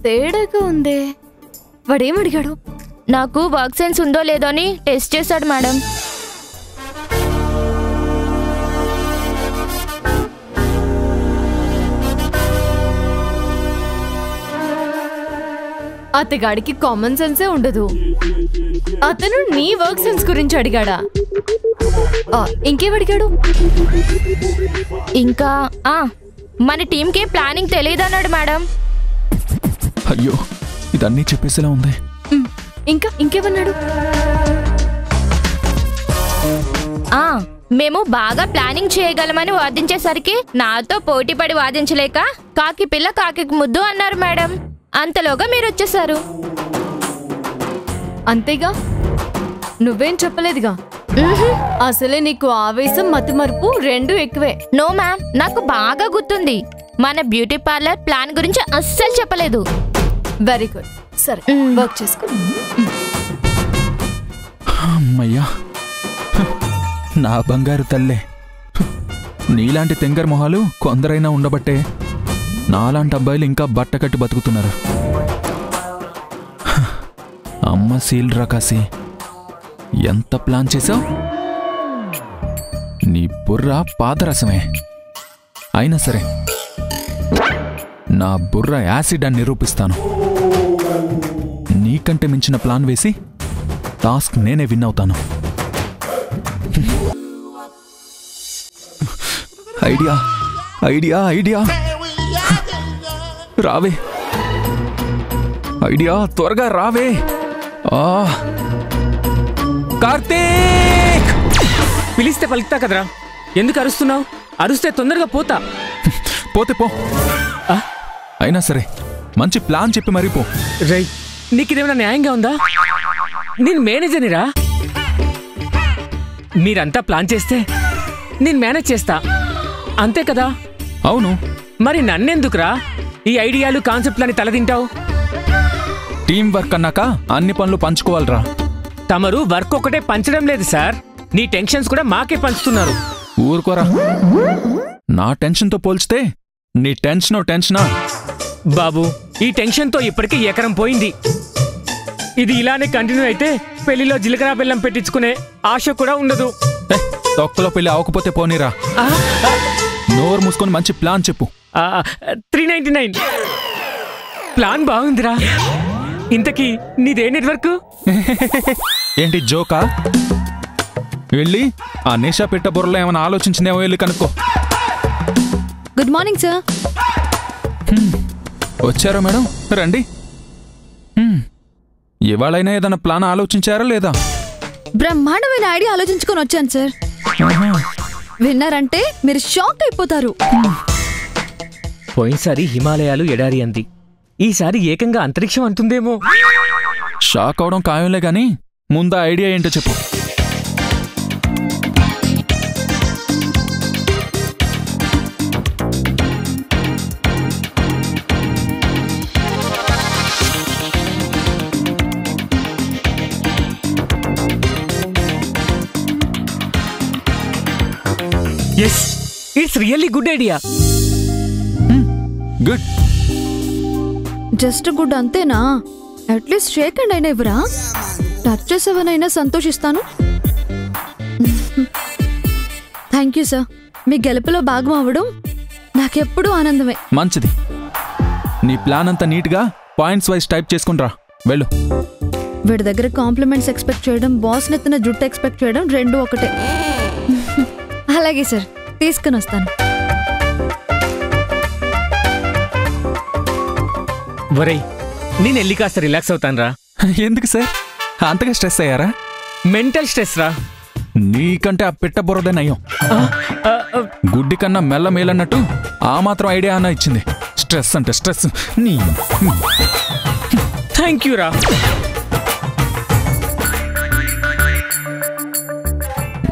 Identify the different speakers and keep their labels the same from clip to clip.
Speaker 1: తేడాగా ఉందే. వాడేమడిగాడు?
Speaker 2: నాకు వర్క్ సెన్స్ ఉందో లేదో అని టెస్ట్ చేశాడు మేడం.
Speaker 1: అతగాడికి కామన్ సెన్సే ఉండదు. అతను నీ వర్క్ సెన్స్ గురించి అడిగాడా? ఇంకేమడిగాడు?
Speaker 2: ఇంకా మన టీంకి ప్లానింగ్ తెలియదన్నాడు మేడం.
Speaker 3: అయ్యో, ఇదన్నీ చెప్పేసేలా ఉంది.
Speaker 1: ఇంకేమన్నాడు?
Speaker 2: మేము బాగా ప్లానింగ్ చేయగలమని వాదించేసరికి నాతో పోటీ పడి వాదించలేక కాకి పిల్ల కాకి ముద్దు అన్నారు మేడం. అంతలోగా మీరు వచ్చేసారు.
Speaker 1: అంతేగా, నువ్వేం చెప్పలేదుగా. అసలే నీకు ఆవేశం మతిమరుపు రెండు ఎక్కువే.
Speaker 2: నో మ్యామ్, నాకు బాగా గుర్తుంది. మన బ్యూటీ పార్లర్ ప్లాన్ గురించి అస్సలు చెప్పలేదు.
Speaker 1: Very good. సరే, వర్క్ చేసుకో.
Speaker 3: అమ్మయ్యా, నా బంగారు తల్లే. నీలాంటి తెంగర్ మొహాలు కొందరైనా ఉండబట్టే నాలాంటి అబ్బాయిలు ఇంకా బట్టకట్టి బతుకుతున్నారు. అమ్మ సీల్ రాకాసి, ఎంత ప్లాన్ చేసావు? నీ బుర్ర పాదరసమే. అయినా సరే, నా బుర్ర యాసిడ్ అని నిరూపిస్తాను. నీకంటే మించిన ప్లాన్ వేసి టాస్క్ నేనే విన్ అవుతాను. ఐడియా ఐడియా ఐడియా రావే, ఐడియా త్వరగా రావే. కార్తీక్!
Speaker 4: పిలిస్తే పలుకుతా కదరా, ఎందుకు అరుస్తున్నావు? అరుస్తే తొందరగా పోతా.
Speaker 3: పోతే పో. అయినా సరే, మంచి ప్లాన్ చెప్పి మరీ పో.
Speaker 4: రై, నీకిదేమైనా న్యాయంగా ఉందా? నేను మేనేజర్నిరా. మీరంతా ప్లాన్ చేస్తే నేను మేనేజ్ చేస్తా, అంతే కదా?
Speaker 3: అవును.
Speaker 4: మరి నన్నెందుకురా ఈ ఐడియాలు కాన్సెప్ట్లని తలదింటావు?
Speaker 3: టీం వర్క్ అన్నాక అన్ని పనులు పంచుకోవాలరా.
Speaker 4: తమరు వర్క్ ఒకటే పంచడం లేదు సార్, నీ టెన్షన్స్ కూడా మాకే పంచుతున్నారు.
Speaker 3: ఊరుకోరా, నా టెన్షన్తో పోల్చితే నీ టెన్షనా?
Speaker 4: బాబు, ఈ టెన్షన్తో ఇప్పటికీ ఎకరం పోయింది. ఇది ఇలానే కంటిన్యూ అయితే పెళ్లిలో జీలకర్ర బెల్లం పెట్టించుకునే ఆశ కూడా ఉండదు.
Speaker 3: తొక్కలో పెళ్లి అవకపోతే పోనీరా. నోరు మూసుకొని మంచి ప్లాన్ చెప్పు.
Speaker 4: 399 ప్లాన్ బాగుందిరా. ఇంతకీ నీదే నెట్వర్క్?
Speaker 3: ఏంటి జోకా? వెళ్ళి ఆ నిషా పెట్ట బుర్రలో ఏమైనా ఆలోచించిందేమో వెళ్ళి కనుక్కో.
Speaker 1: Good morning sir.
Speaker 3: వచ్చారా మేడం? రండి. ఇవాళైనా ఏదైనా ప్లాన్ ఆలోచించారా లేదా?
Speaker 1: బ్రహ్మాండమైన ఐడియా ఆలోచించుకొని వచ్చాను సార్. విన్నారంటే మీరు షాక్ అయిపోతారు.
Speaker 4: పోయినసారి హిమాలయాలు ఎడారి అంది, ఈసారి ఏకంగా అంతరిక్షం అంటుందేమో.
Speaker 3: షాక్ అవడం ఖాయంలే గాని ముందు ఐడియా ఏంటో చెప్పు.
Speaker 4: Yes, it's really good idea.
Speaker 3: Good.
Speaker 1: Just good అంతేనా? అట్లీస్ట్ షేక్ అండ్ అయినా ఇవ్వరా? టచ్ చేసేవనైనా సంతోషిస్తాను. Thank you sir. మీ గెలుపులో భాగం అవ్వడం నాకెప్పుడూ ఆనందమే.
Speaker 3: మంచిది. నీ ప్లాన్ అంతా నీట్గా పాయింట్స్ వైజ్ టైప్ చేసుకునిరా. వెళ్ళు.
Speaker 1: వీడి దగ్గర కాంప్లిమెంట్స్ ఎక్స్పెక్ట్ చేయడం, బాస్ నెత్తిన జుట్టు ఎక్స్పెక్ట్ చేయడం రెండు ఒకటే. అలాగే సార్, తీసుకుని వస్తాను.
Speaker 4: వరై, నేను వెళ్ళి కాస్త రిలాక్స్ అవుతాను రా.
Speaker 3: ఎందుకు సార్ అంతగా స్ట్రెస్ అయ్యారా?
Speaker 4: మెంటల్ స్ట్రెస్ రా.
Speaker 3: నీకంటే ఆ పెట్ట బుర్రదే నయ్యం. గుడ్డి కన్నా మెల్ల మేలన్నట్టు ఆ మాత్రం ఐడియా అన్న ఇచ్చింది. స్ట్రెస్ అంటే స్ట్రెస్. నీ
Speaker 4: థ్యాంక్ యూ రా.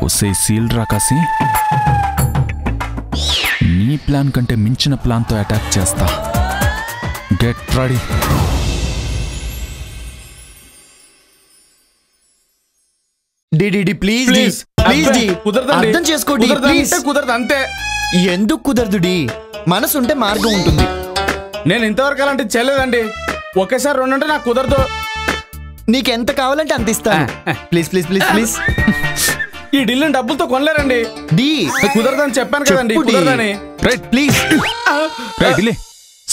Speaker 3: ఒసే సీల్ రాకాసి, నీ ప్లాన్ కంటే మించిన ప్లాన్తో అటాక్ చేస్తా. Get ready.
Speaker 5: ప్లీజ్ అర్థం చేసుకోండి.
Speaker 6: కుదరదు అంతే.
Speaker 5: ఎందుకు కుదరదు? మనసు ఉంటే మార్గం ఉంటుంది.
Speaker 6: నేను ఇంతవరకు అలాంటి చేయలేదండి.
Speaker 5: ఒకేసారి 2 అంటే నాకు కుదరదు. నీకెంత కావాలంటే అంత ఇస్తాను. Please please please please. ఈ డీల్ డబ్బులతో కొనలేరండి. డి కుదరదని చెప్పాను కదండి. కుదరదని.
Speaker 3: Right please. రైట్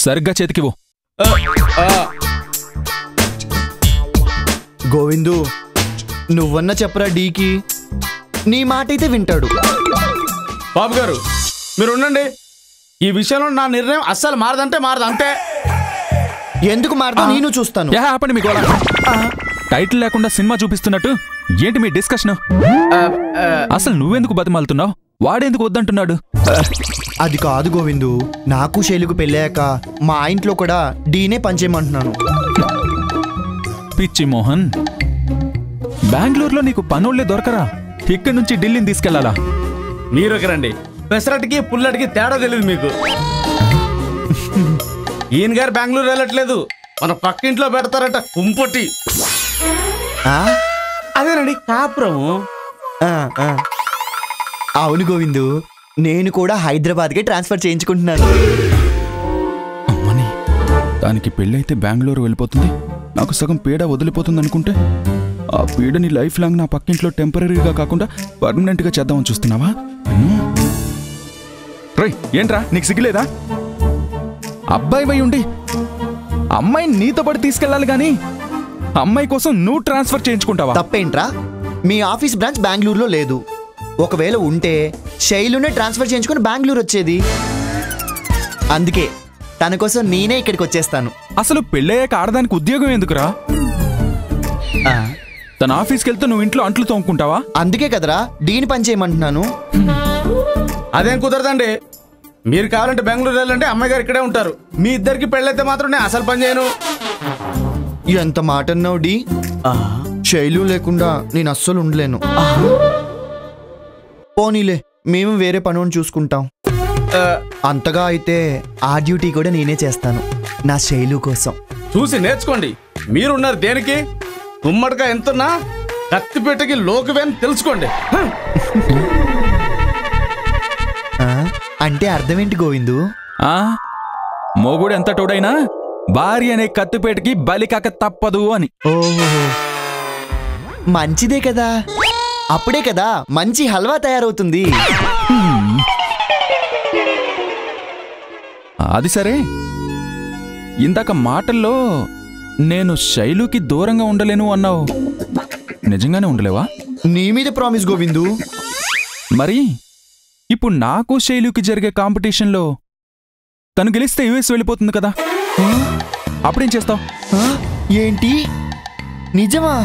Speaker 3: సరిగ్గా చేతికివ్వు.
Speaker 5: గోవిందు నువ్వన్నా చెప్పరా డీకి. నీ మాట అయితే వింటాడు. బాబు గారు మీరు ఉండండి. ఈ విషయంలో నా నిర్ణయం అస్సలు మారదంటే మారదు అంతే. ఎందుకు మారదా నేను చూస్తాను.
Speaker 3: ఆపండి మీకు టైటిల్ లేకుండా సినిమా చూపిస్తున్నట్టు ఏంటి మీ డిస్కషన్? అసలు నువ్వెందుకు బతిమాలుతున్నావు? వాడెందుకు వద్దంటున్నాడు?
Speaker 5: అది కాదు గోవిందు, నాకు శైలుకు పెళ్ళాక మా ఇంట్లో కూడా డీనే పనిచేయమంటున్నాను.
Speaker 3: పిచ్చి మోహన్, బెంగళూరులో నీకు పనోళ్లే దొరకరా? ఇక్కడి నుంచి ఢిల్లీని తీసుకెళ్లాలా?
Speaker 5: మీరు ఒకరండి. పెసరటికి పుల్లటికి తేడా తెలియదు మీకు. ఈయన గారు బెంగళూరు వెళ్ళట్లేదు, మన పక్కింట్లో పెడతారట కుంపటి. అదేనండి కాపురము. అవును గోవిందు, నేను కూడా హైదరాబాద్కి ట్రాన్స్ఫర్ చేయించుకుంటున్నాను.
Speaker 3: అమ్మని, దానికి పెళ్ళైతే బెంగళూరు వెళ్ళిపోతుంది, నాకు సగం పీడ వదిలిపోతుంది అనుకుంటే ఆ పీడని లైఫ్ లాంగ్ నా పక్కింట్లో టెంపరీగా కాకుండా పర్మనెంట్గా చేద్దామని చూస్తున్నావా? రై ఏంట్రా నీకు సిగ్గులేదా? అబ్బాయి వై ఉండి అమ్మాయిని నీతో పాటు తీసుకెళ్ళాలి గాని అమ్మాయి కోసం నువ్వు ట్రాన్స్ఫర్ చేయించుకుంటావా?
Speaker 5: తప్పేంట్రా? మీ ఆఫీస్ బ్రాంచ్ బెంగళూరులో లేదు. ఒకవేళ ఉంటే శైలునే ట్రాన్స్ఫర్ చేయించుకుని బెంగళూరు వచ్చేది. అందుకే తన కోసం నేనే ఇక్కడికి వచ్చేస్తాను.
Speaker 3: అసలు పెళ్ళయ్యాక ఆడదానికి ఉద్యోగం ఎందుకురా? తన ఆఫీస్కి వెళ్తే నువ్వు ఇంట్లో అంట్లు తోముకుంటావా?
Speaker 5: అందుకే కదరా డీని పని చేయమంటున్నాను. అదేం కుదరదండి. మీరు కావాలంటే బెంగళూరు వెళ్ళండి, అమ్మాయి గారు ఇక్కడే ఉంటారు. మీ ఇద్దరికి పెళ్ళైతే మాత్రం నేను అసలు పని చేయను. ఎంత మాట అన్నావు డీ. శైలు లేకుండా నేను అస్సలు ఉండలేను. పోనీలే, మేము వేరే పనులను చూసుకుంటాం. అంతగా అయితే ఆ డ్యూటీ కూడా నేనే చేస్తాను నా శైలు కోసం. చూసి నేర్చుకోండి. మీరున్నారు దేనికి? గుమ్మడిగా ఎంతున్నా కత్తిపేటకి లోకువేని తెలుసుకోండి. అంటే అర్థమేంటి గోవిందు?
Speaker 3: మొగుడు ఎంత తోడైనా భార్య అనే కత్తిపేటకి బలికాక తప్పదు అని.
Speaker 5: ఓహో, మంచిదే కదా. అప్పుడే కదా మంచి హల్వా తయారవుతుంది.
Speaker 3: అది సరే, ఇందాక మాటల్లో నేను శైలుకి దూరంగా ఉండలేను అన్నావు. నిజంగానే ఉండలేవా?
Speaker 5: నీ మీద ప్రామిస్ గోవిందు.
Speaker 3: మరి ఇప్పుడు నాకు శైలుకి జరిగే కాంపిటీషన్లో తను గెలిస్తే యుఎస్ వెళ్ళిపోతుంది కదా, అప్పుడేం చేస్తావు?
Speaker 5: ఏంటి నిజమా?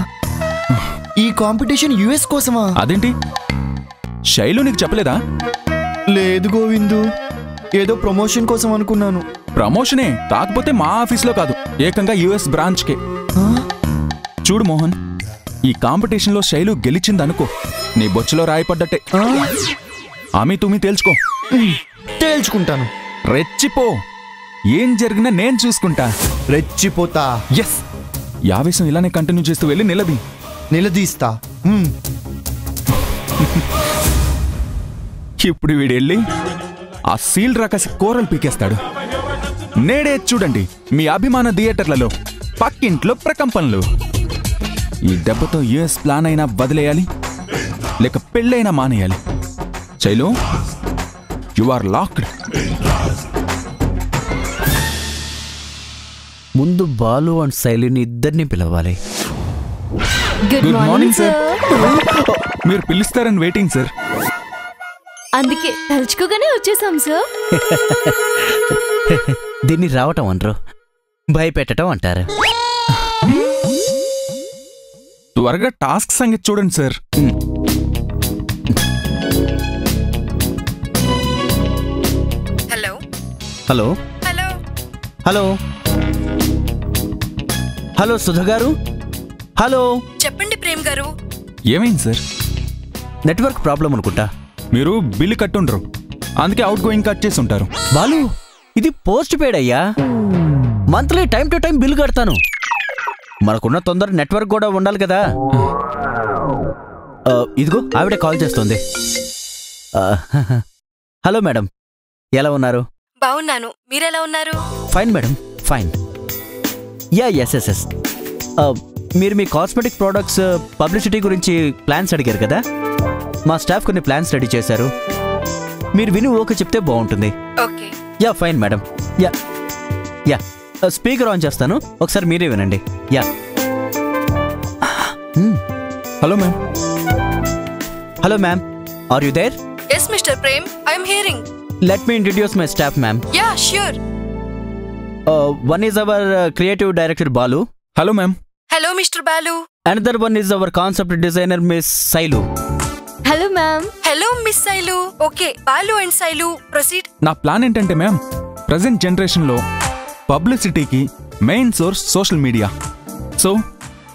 Speaker 5: ఈ కాంపిటీషన్ యుఎస్ కోసమా?
Speaker 3: అదేంటి, శైలు నీకు చెప్పలేదా?
Speaker 5: లేదు గోవిందు, ఏదో ప్రమోషన్ కోసం అనుకున్నాను.
Speaker 3: ప్రమోషనే, కాకపోతే మా ఆఫీస్లో కాదు, ఏకంగా యుఎస్ బ్రాంచ్కే. చూడు మోహన్, ఈ కాంపిటీషన్లో శైలు గెలిచిందనుకో, నీ బొచ్చులో రాయపడ్డట్టే. ఆమె తుమి తేల్చుకో.
Speaker 5: తేల్చుకుంటాను.
Speaker 3: రెచ్చిపో, ఏం జరిగినా నేను చూసుకుంటా.
Speaker 5: రెచ్చిపోతా.
Speaker 3: ఎస్, ఈ ఆవేశం ఇలానే కంటిన్యూ చేస్తూ వెళ్ళి
Speaker 5: నిలదీస్తా.
Speaker 3: ఇప్పుడు వీడెళ్ళి ఆ సీల్ రాకసి కూరలు పీకేస్తాడు. నేడే చూడండి మీ అభిమాన థియేటర్లలో పక్కింట్లో ప్రకంపనలు. ఈ దెబ్బతో యుఎస్ ప్లాన్ అయినా వదిలేయాలి, లేక పెళ్ళైనా మానేయాలి. Shailu, you are locked.
Speaker 6: ముందు బాలు అండ్ శైలిని ఇద్దరిని పిలవాలి.
Speaker 1: Good morning sir.
Speaker 3: మీరు పిలుస్తారని వెయిటింగ్ సార్.
Speaker 1: అందుకే తలుచుకోగానే వచ్చేసాం సార్.
Speaker 6: దీన్ని రావటం అనరు, భయపెట్టడం అంటారు.
Speaker 3: త్వరగా టాస్క్ సంగతి చూడండి sir.
Speaker 6: Hello
Speaker 2: hello
Speaker 6: hello hello Sudha గారు. హలో
Speaker 1: చెప్పండి ప్రేమ్ గారు.
Speaker 3: ఏమైంది సార్?
Speaker 6: నెట్వర్క్ ప్రాబ్లం అనుకుంటా.
Speaker 3: మీరు బిల్లు కట్టుండ్రు, అందుకే అవుట్ గోయింగ్ కట్ చేసి ఉంటారు.
Speaker 6: బాలు, ఇది పోస్ట్ పెయిడ్ అయ్యా. Monthly time to time bill కడతాను. మనకున్న తొందర నెట్వర్క్ కూడా ఉండాలి కదా. ఇదిగో ఆవిడ కాల్ చేస్తుంది. హలో మేడం, ఎలా ఉన్నారు?
Speaker 1: బాగున్నాను, మీరెలా ఉన్నారు?
Speaker 6: Fine madam, fine. ఎస్. మీరు మీ కాస్మెటిక్ ప్రోడక్ట్స్ పబ్లిసిటీ గురించి ప్లాన్స్ అడిగారు కదా, మా స్టాఫ్ కొన్ని ప్లాన్స్ రెడీ చేశారు. మీరు విని ఓకే చెప్తే బాగుంటుంది.
Speaker 1: Okay.
Speaker 6: Fine madam. Yeah speaker on చేస్తాను, ఒకసారి మీరే వినండి.
Speaker 3: Hello ma'am.
Speaker 6: Hello ma'am, are you there?
Speaker 1: Yes mister Prem, I am hearing.
Speaker 6: Let me introduce my staff ma'am.
Speaker 1: Yeah sure.
Speaker 6: One is our creative director Balu.
Speaker 3: Hello ma'am.
Speaker 1: Hello mister Balu.
Speaker 6: Another one is our concept designer miss Sailu.
Speaker 1: Hello ma'am. Hello miss Sailu. Okay, Balu and Sailu proceed.
Speaker 3: నా plan ఏంటంటే ma'am, present జనరేషన్లో పబ్లిసిటీకి main source social media. So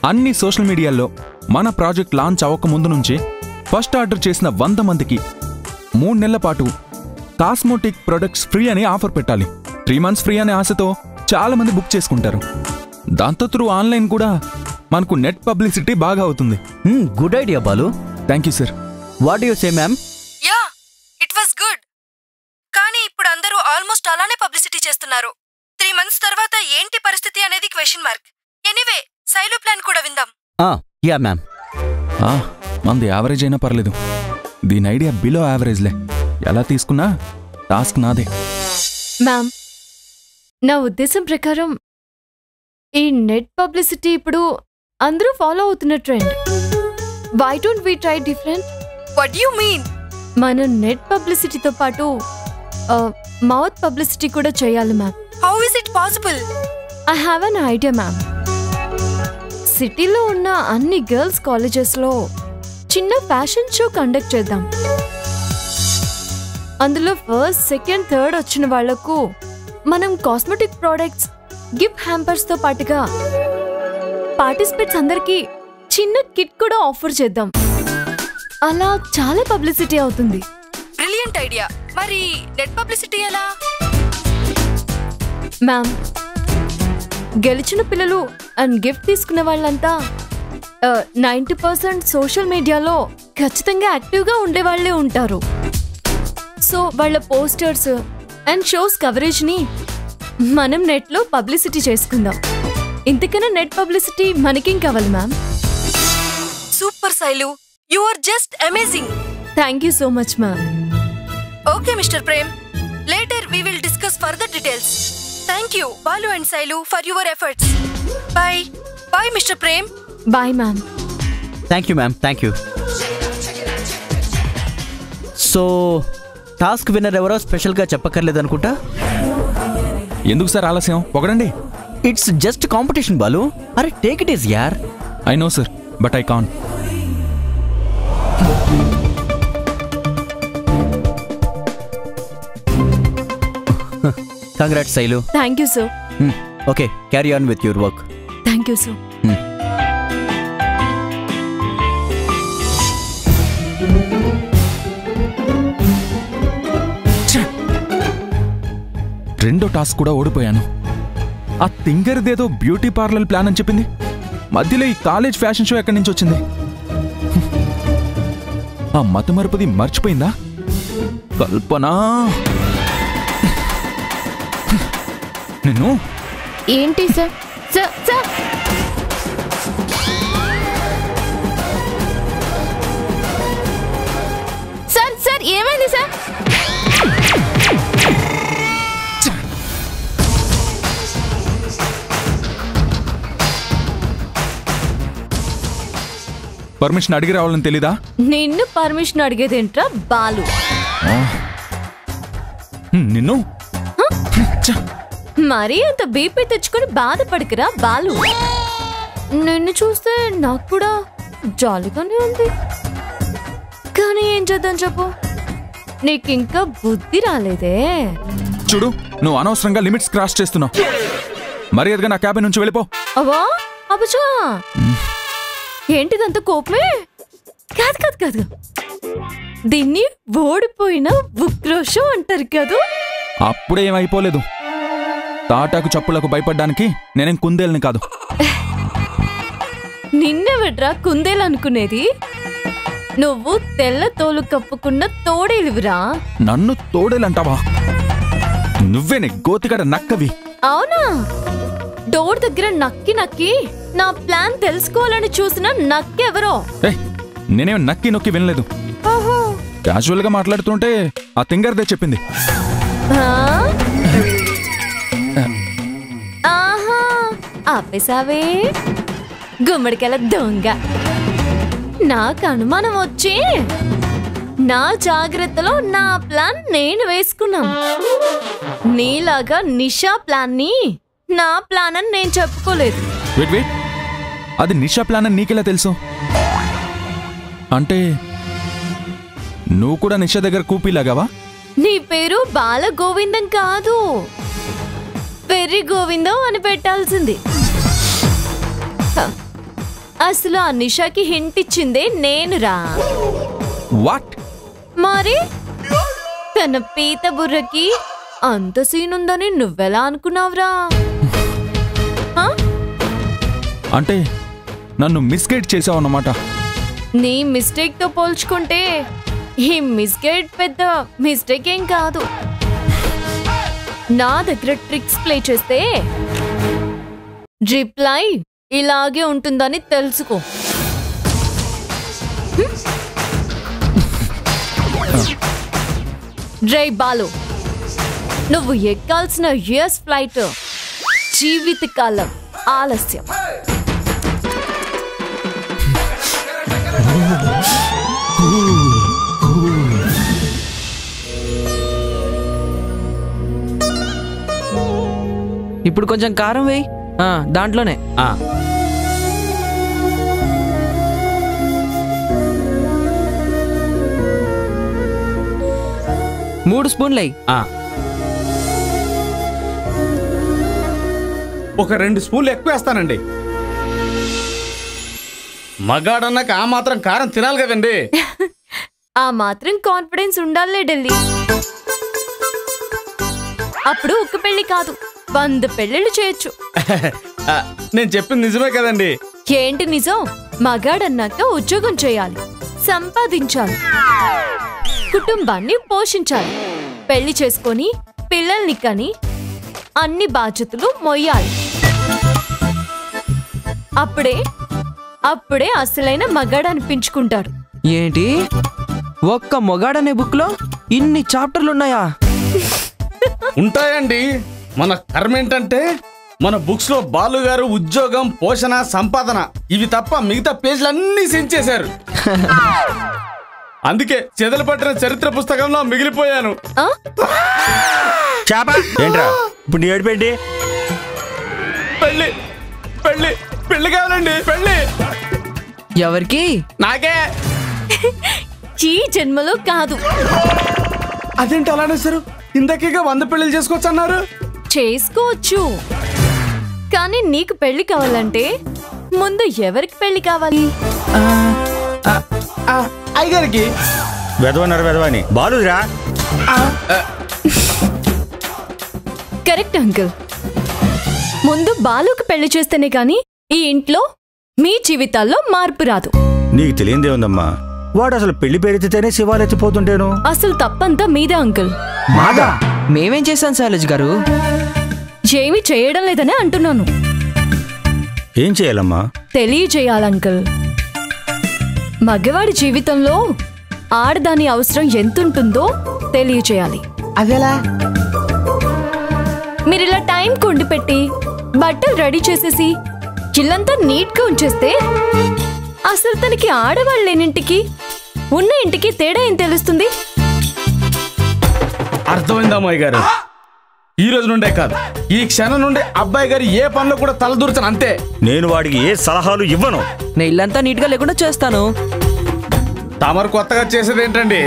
Speaker 3: అన్ని social మీడియాల్లో మన project launch అవ్వక ముందు నుంచి first order చేసిన 100 మందికి 3 నెలల పాటు కాస్మోటిక్ ప్రొడక్ట్స్ ఫ్రీ అని ఆఫర్ పెట్టాలి. 3 months ఫ్రీ అనే ఆశతో చాలా మంది బుక్ చేసుకుంటారు. దాంతో త్రూ ఆన్లైన్ కూడా మనకు నెట్ పబ్లిసిటీ బాగా అవుతుంది.
Speaker 6: Good idea Balu.
Speaker 3: Thank you sir.
Speaker 6: What you say ma'am?
Speaker 1: Yeah, it was good. కానీ ఇప్పుడు అందరూ ఆల్మోస్ట్ అలానే పబ్లిసిటీ చేస్తున్నారు. 3 months తర్వాత ఏంటి పరిస్థితి అనేది క్వశ్చన్ మార్క్. ఎనీవే, సైలు ప్లాన్ కూడా విందాం.
Speaker 6: Yeah ma'am.
Speaker 3: మంది యావరేజ్ అయినా పర్లేదు, దీని ఐడియా బిలో యావరేజ్లే. ఎలా తీసుకున్నా టాస్క్ నాదే.
Speaker 7: మ్యామ్, నా ఉద్దేశం ప్రకారం ఈ నెట్ పబ్లిసిటీ ఇప్పుడు అందరూ ఫాలో అవుతున్న trend. Why don't we try different?
Speaker 1: What you mean?
Speaker 7: మన నెట్ పబ్లిసిటీతో పాటు మౌత్ పబ్లిసిటీ కూడా చేయాలి ma'am.
Speaker 1: How is it possible?
Speaker 7: I have an idea ma'am. సిటీలో ఉన్న అన్ని గర్ల్స్ కాలేజెస్లో చిన్న ఫ్యాషన్ షో కండక్ట్ చేద్దాం. అందులో ఫస్ట్, సెకండ్, థర్డ్ వచ్చిన వాళ్లకు మనం కాస్మెటిక్ ప్రోడక్ట్స్, గిఫ్ట్ హ్యాంపర్స్ తో పాటుగా పార్టిసిపేట్స్ అందరికి చిన్న కిట్ కూడా ఆఫర్ చేద్దాం. అలా చాలా పబ్లిసిటీ అవుతుంది.
Speaker 1: Brilliant idea. మరి నెట్ పబ్లిసిటీ ఎలా?
Speaker 7: మ్యామ్, గెలిచిన పిల్లలు అండ్ గిఫ్ట్ తీసుకునే వాళ్ళంతా 90% సోషల్ మీడియాలో ఖచ్చితంగా యాక్టివ్గా ఉండేవాళ్లే ఉంటారు. సో వాళ్ళ పోస్టర్స్ అండ్ షోస్ కవరేజ్ని మనం నెట్లో పబ్లిసిటీ చేసుకుందాం. ఇంతకన్నా నెట్ పబ్లిసిటీ మనకేం కావాలి ma'am?
Speaker 1: Super Sailu, you are just amazing.
Speaker 7: Thank you so much ma'am.
Speaker 1: Okay mister Prem, later we will discuss further details. Thank you Balu and Sailu for your efforts. Bye bye mister Prem.
Speaker 7: Bye ma'am.
Speaker 6: Thank you ma'am. Thank you. So task winner ఎవరో స్పెషల్గా చెప్పక్కర్లేదు అనుకుంటా.
Speaker 3: ఎందుకు sir ఆలస్యం? పొగడండి.
Speaker 6: It's just competition Balu. అరే take it easy యార్.
Speaker 3: I know sir, but I can't.
Speaker 6: Congrats Sailu.
Speaker 7: Thank you sir.
Speaker 6: Okay, carry on with your work.
Speaker 7: Thank you sir.
Speaker 3: రెండో టాస్క్ కూడా ఓడిపోయాను. ఆ తింగర్దేదో బ్యూటీ పార్లర్ ప్లాన్ అని చెప్పింది, మధ్యలో ఈ కాలేజ్ ఫ్యాషన్ షో ఎక్కడి నుంచి వచ్చింది? ఆ మతమరుపుది మర్చిపోయిందా? కల్పనా, నిన్ను.
Speaker 2: ఏంటి sir? Sir sir sir sir ఏమైంది సార్?
Speaker 3: పర్మిషన్ అడిగి రావాలని తెలీదా?
Speaker 7: నిన్ను పర్మిషన్ అడిగేదేంట్రా బాలు?
Speaker 3: నిన్ను
Speaker 7: మరీ అంత బీపీ తెచ్చుకొని బాధపడకురా బాలు. నిన్ను చూస్తే నాకు కూడా జాలీగానే ఉంది, కానీ ఏం చేద్దాం చెప్పు, నీకింకా బుద్ధి రాలేదే.
Speaker 3: చూడు, నువ్వు అనవసరంగా లిమిట్స్ క్రాస్ చేస్తున్నావు. మర్యాదగా నా క్యాబిన్ నుంచి వెళ్ళిపో.
Speaker 7: అవా అబచా, ఏంటిదంత కోపమే? కాదు కాదు కాదు, దీన్ని ఓడిపోయిన ఉక్రోషం అంటారు కాదు.
Speaker 3: అప్పుడే ఏమైపోలేదు. తాటాకు చప్పులకు భయపడ్డానికి నేనేం కుందేలని కాదు.
Speaker 7: నిన్నెవడ్రా కుందేలనుకునేది? నువ్వు తెల్ల తోలు కప్పుకున్న తోడేలివిరా.
Speaker 3: నన్ను తోడేలంటావా? నువ్వేనే గోతిగడ నక్కవి.
Speaker 7: అవునా? డోర్ దగ్గర నక్కి నక్కి నా ప్లాన్ తెలుసుకోవాలని చూసిన నక్కెవరో.
Speaker 3: నేనేం నక్కి నొక్కి వినలేదు. క్యాజువల్ గా మాట్లాడుతుంటే ఆ తింగర్దే చెప్పింది.
Speaker 7: ఆహా, ఆపేసావే గుమ్మడికాయల దొంగ. నాకు అనుమానం వచ్చి నా జాగ్రత్తలో నా ప్లాన్ నేను వేసుకున్నాను. నీలాగా నిషా ప్లాన్ ని నా ప్లాన్ అని నేను చెప్పుకోలేదు.
Speaker 3: వెయిట్, అది నిషా ప్లాన్ అని నీకెలా తెలుసు? అంటే నువ్వు కూడా నిషా దగ్గర కూపీలాగావా?
Speaker 7: నీ పేరు బాల గోవిందం కాదు, పెర్రి గోవిందం అని పెట్టాల్సింది. అసలు ఆ నిషాకి హింట్ ఇచ్చిందే నేనురా.
Speaker 3: వాట్?
Speaker 7: మరి తన పీత బుర్రకి అంత సీన్ ఉందని నువ్వెలా అనుకున్నావురా?
Speaker 3: అంటే నన్ను మిస్గైడ్ చేసావు అన్నమాట.
Speaker 7: నీ మిస్టేక్ తో పోల్చుకుంటే ఈ మిస్గైడ్ పెద్ద మిస్టేక్ ఏం కాదు. నా దగ్గర ట్రిక్స్ ప్లే చేస్తే రిప్లై ఇలాగే ఉంటుందని తెలుసుకో. రే బాలు, నువ్వు ఎక్కాల్సిన యుఎస్ ఫ్లైట్ జీవితకాలం ఆలస్యం.
Speaker 8: ఇప్పుడు కొంచెం కారం వేయి. దాంట్లోనే 3 స్పూన్లు అయ్యి.
Speaker 5: ఒక 2 స్పూన్లు ఎక్కువ వేస్తానండి. మగాడన్నాక ఆ మాత్రం కారం తినాలి కదండి.
Speaker 7: ఆ మాత్రం కాన్ఫిడెన్స్ ఉండాలే ఢిల్లీ. అప్పుడు ఒక్క పెళ్లి కాదు 100 పెళ్ళిళ్ళు చేయొచ్చు.
Speaker 5: నేను చెప్పింది నిజమే కదండి.
Speaker 7: ఏంటి నిజం? మగాడన్నాక ఉద్యోగం చేయాలి, సంపాదించాలి, కుటుంబాన్ని పోషించాలి, పెళ్లి చేసుకొని పిల్లల్ని కని అన్ని బాధ్యతలు మొయ్యాలి. అప్పుడే అసలైన మగాడు అనిపించుకుంటాడు.
Speaker 8: ఏంటి, ఒక్క మొగాడనే బుక్ లో ఇన్ని చాప్టర్లున్నాయా?
Speaker 5: ఉంటాయండి. మన కర్మ ఏంటంటే మన బుక్స్ లో బాలు గారు ఉద్యోగం, పోషణ, సంపాదన ఇవి తప్ప మిగతా పేజీలన్నీ సించేశారు. అందుకే చెదలు పట్టిన చరిత్ర పుస్తకంలో మిగిలిపోయాను.
Speaker 9: ఏంట్రా ఇప్పుడు నీ ఏడిపేంటి?
Speaker 5: పెళ్లి పెళ్లి పెళ్లి కావాలండి. పెళ్లి
Speaker 8: ఎవరికి?
Speaker 5: నాకే.
Speaker 7: ఈ జన్మలో కాదు.
Speaker 5: అదేంటి అలానే సార్? ఇందాకేగా 100 పెళ్లిళ్ళు చేసుకోవచ్చు అన్నారు.
Speaker 7: చేసుకోవచ్చు, కానీ నీకు పెళ్లి కావాలంటే ముందు ఎవరికి పెళ్లి కావాలి?
Speaker 5: అయ్యగారికి.
Speaker 9: వెదవన్నారు వెదవని బాలురా.
Speaker 7: Correct uncle. ముందు బాలుకు పెళ్లి చేస్తేనే కానీ ఈ ఇంట్లో మీ జీవితాల్లో మార్పు రాదు.
Speaker 9: నీకు తెలియందే ఉందమ్మా, వాడు అసలు పెళ్లి పేరెత్తితేనే శివాలు ఎత్తిపోతుంటేను.
Speaker 7: అసలు తప్పంతా మీదే అంకుల్.
Speaker 8: మాదా? మేమేం చేశాం శైలజ్ గారు?
Speaker 7: ఏమి చేయడం లేదనే అంటున్నాను.
Speaker 9: ఏం చేయాలమ్మా?
Speaker 7: తెలియజేయాలంకుల్. మగవాడి జీవితంలో ఆడదాని అవసరం ఎంతుంటుందో తెలియజేయాలి.
Speaker 5: అదేలా?
Speaker 7: మీరిలా టైం కొండి పెట్టి బట్టలు రెడీ చేసేసి ఇల్లంతా నీట్ గా ఉంచేస్తే అసలు తనకి ఆడవాళ్ళు లేనింటికి ఉన్న ఇంటికి తేడా ఏం తెలుస్తుంది?
Speaker 5: అర్థమైందా అమ్మాయి గారు? ఈ రోజు నుండే కాదు, ఈ క్షణం నుండి అబ్బాయి గారు ఏ పనిలో కూడా తలదూర్చను, అంతే.
Speaker 9: నేను వాడికి ఏ సలహాలు ఇవ్వను.
Speaker 8: నేను ఇల్లంతా నీట్ గా లేకుండా చేస్తాను.
Speaker 5: తమరు కొత్తగా చేసేది ఏంటండి?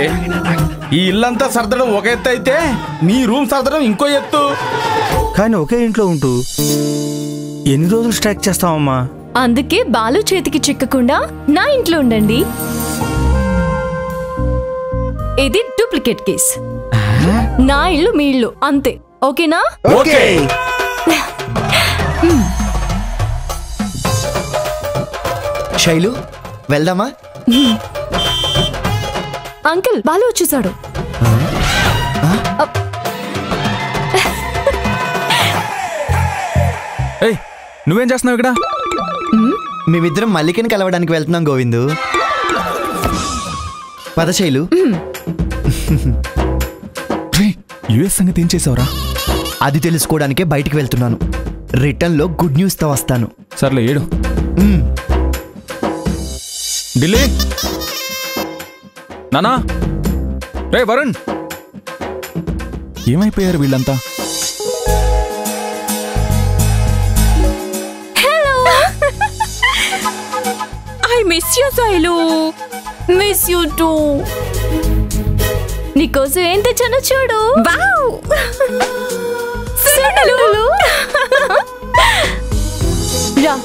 Speaker 5: ఈ ఇల్లంతా సర్దడం ఒక ఎత్తు అయితే నీ రూమ్ సర్దడం ఇంకో ఎత్తు.
Speaker 9: కానీ ఒకే ఇంట్లో ఉంటూ ఎన్ని రోజులు స్ట్రైక్ చేస్తావమ్మా?
Speaker 7: అందుకే బాలు చేతికి చిక్కకుండా నా ఇంట్లో ఉండండి. ఇది డూప్లికేట్ కేస్. నా ఇల్లు మీ ఇల్లు అంతే, ఓకేనా?
Speaker 9: ఓకే.
Speaker 10: శైలు వెళ్దామా?
Speaker 7: అంకుల్, బాలు వచ్చేసాడు.
Speaker 3: నువ్వేం చేస్తున్నావు ఇక్కడ?
Speaker 10: మేమిద్దరం మల్లికని కలవడానికి వెళ్తున్నాం గోవిందు. పద శైలు.
Speaker 3: యుఎస్ సంగతి ఏం చేసావురా?
Speaker 10: అది తెలుసుకోవడానికే బయటికి వెళ్తున్నాను. రిటర్న్లో గుడ్ న్యూస్తో వస్తాను.
Speaker 3: సర్లే ఏడు. ఢిల్లీ నానా, రే వరుణ్, ఏమైపోయారు వీళ్ళంతా?
Speaker 7: I miss you Shailu. Miss you two. నీకోసం ఏం తెచ్చానో చూడు. రా.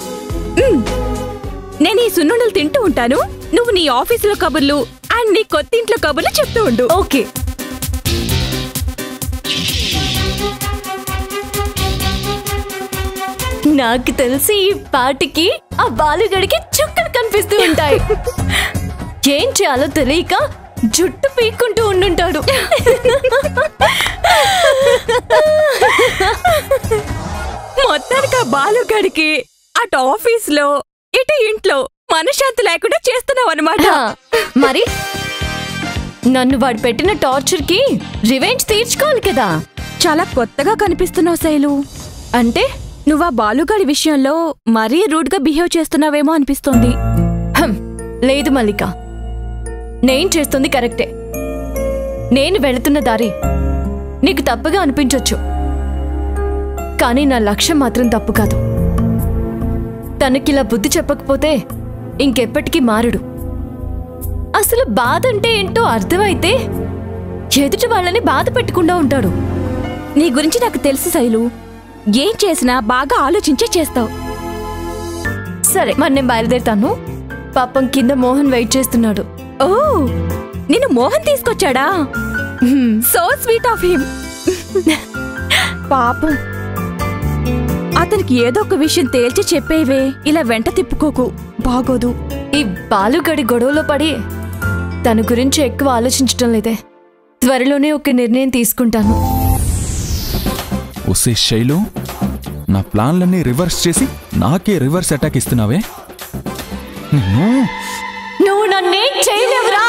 Speaker 11: నేను ఈ సున్నుండలు తింటూ ఉంటాను, నువ్వు నీ ఆఫీసులో కబుర్లు అండ్ నీ కొత్త ఇంట్లో కబుర్లు చెప్తూ ఉండు.
Speaker 7: ఓకే. నాకు తెలిసి ఈ పాటికి ఆ బాలుగడికి చుక్కలు కనిపిస్తూ ఉంటాయి. ఏం చేయాలో తెలియక జుట్టు పీక్కుంటూ ఉండుంటాడు.
Speaker 11: మొత్తానికి ఆ బాలుగడికి అటు ఆఫీస్లో ఇటు ఇంట్లో మనశ్శాంతి లేకుండా చేస్తున్నావు అనమాట.
Speaker 7: మరి నన్ను వాడు పెట్టిన టార్చర్ కి రివెంజ్ తీర్చుకోవాలి కదా.
Speaker 11: చాలా కొత్తగా కనిపిస్తున్నావు శైలు.
Speaker 7: అంటే
Speaker 11: నువ్వు ఆ బాలుగాడి విషయంలో మరీ రూడ్ గా బిహేవ్ చేస్తున్నావేమో అనిపిస్తోంది.
Speaker 7: లేదు మల్లిక, నేను చేస్తుంది కరెక్టే. నేను వెళుతున్న దారి నీకు తప్పుగా అనిపించొచ్చు, కానీ నా లక్ష్యం మాత్రం తప్పు కాదు. తనకిలా బుద్ధి చెప్పకపోతే ఇంకెప్పటికీ మారడు. అసలు బాధ అంటే ఏంటో అర్థమైతే ఎదుటి వాళ్ళని బాధ పెట్టకుండా ఉంటాడు.
Speaker 11: నీ గురించి నాకు తెలుసు శైలు, ఏం చేసినా బాగా ఆలోచించే చేస్తావు.
Speaker 7: సరే మరి నేను బయలుదేరుతాను. పాపం కింద మోహన్ వెయిట్ చేస్తున్నాడు.
Speaker 11: ఓ, నిన్ను మోహన్ తీసుకొచ్చాడా? So sweet of him. పాపం, అతనికి ఏదో ఒక విషయం తేల్చి చెప్పేవే, ఇలా వెంట తిప్పుకోకు, బాగోదు.
Speaker 7: ఈ బాలుగడి గొడవలో పడి తన గురించి ఎక్కువ ఆలోచించటం లేదే. త్వరలోనే ఒక నిర్ణయం తీసుకుంటాను.
Speaker 3: ఒసే శైలు, నా ప్లాన్లన్నీ రివర్స్ చేసి నాకే రివర్స్ అటాక్ ఇస్తున్నావే?
Speaker 7: నువ్వు నన్నేం చేయలేవురా.